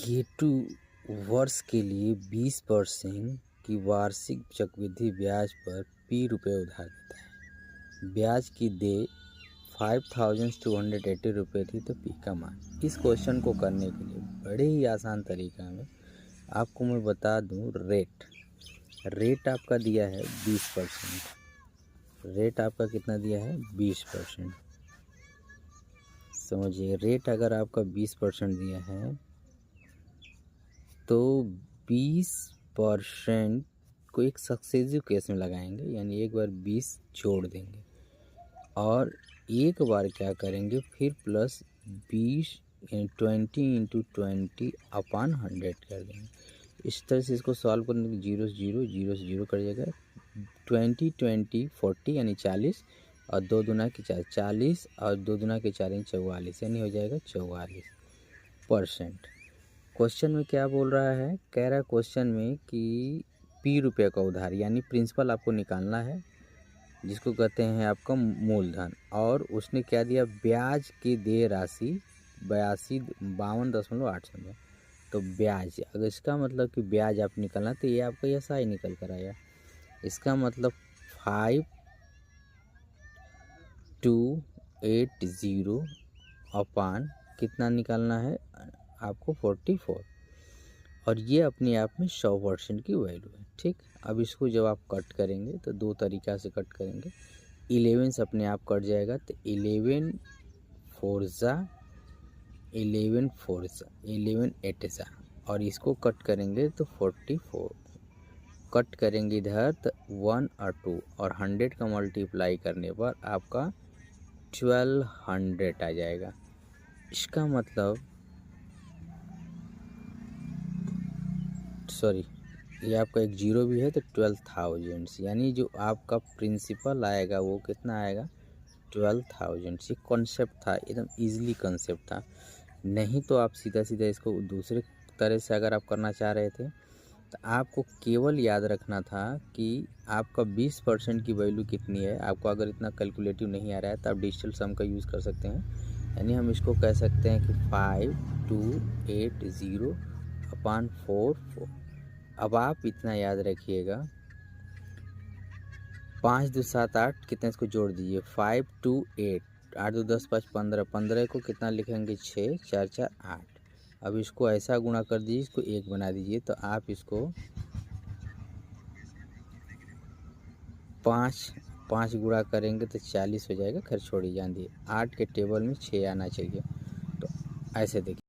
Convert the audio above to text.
हेतु वर्ष के लिए 20% की वार्षिक चक्रवृद्धि ब्याज पर ₹p उधार देता है। ब्याज की दर 5280 रुपये थी, तो p का मान। इस क्वेश्चन को करने के लिए बड़े ही आसान तरीका में आपको मैं बता दूं। रेट आपका दिया है 20%। रेट आपका कितना दिया है? 20%। समझिए, रेट अगर आपका 20% दिया है तो 20% को एक सक्सेसिव केस में लगाएंगे, यानी एक बार 20 जोड़ देंगे और एक बार क्या करेंगे, फिर प्लस 20 20 अपॉन 100 कर देंगे। इस तरह से इसको सॉल्व करने के 0 से 0 0 से 0 कर जाएगा। 20 40 यानी 40 और 2 दूना के 4 40 और 2 दूना के 4 यानी 44, यानी हो जाएगा 44%। क्वेश्चन में क्या बोल रहा है? कह रहा है क्वेश्चन में कि ₹p का उधार, यानी प्रिंसिपल आपको निकालना है, जिसको कहते हैं आपका मूलधन, और उसने क्या दिया? ब्याज की देय राशि 52.8 तो ब्याज, अगर इसका मतलब कि ब्याज आप निकालना तो ये आपका ऐसा ही निकल कर आया। इसका मतलब 5280 अपान कितना निकालना है आपको? 44, और ये अपने आप में 100% की वैल्यू है। ठीक, अब इसको जब आप कट करेंगे तो दो तरीक़ा से कट करेंगे। 11 से अपने आप कट जाएगा, तो 11 8 सा, और इसको कट करेंगे तो 44 कट करेंगे इधर, तो 1 और 2 और 100 का मल्टीप्लाई करने पर आपका 1200 आ जाएगा। इसका मतलब ये आपका एक जीरो भी है तो 12,000, यानी जो आपका प्रिंसिपल आएगा वो कितना आएगा? 12,000। ये कॉन्सेप्ट था, एकदम इजीली कॉन्सेप्ट था। नहीं तो आप सीधा सीधा इसको दूसरे तरह से अगर आप करना चाह रहे थे तो आपको केवल याद रखना था कि आपका 20% की वैल्यू कितनी है। आपको अगर इतना कैलकुलेटिव नहीं आ रहा है तो आप डिजिटल सम का यूज़ कर सकते हैं, यानी हम इसको कह सकते हैं कि 5280 अपान 4। अब आप इतना याद रखिएगा, 5 2 7 8, कितने इसको जोड़ दीजिए, 528 8 2 10 5 15 15 को कितना लिखेंगे? 6 4 4 8। अब इसको ऐसा गुणा कर दीजिए, इसको 1 बना दीजिए, तो आप इसको 5 गुणा करेंगे तो 40 हो जाएगा। खैर छोड़िए, जान दिए, 8 के टेबल में 6 आना चाहिए। तो ऐसे देखिए।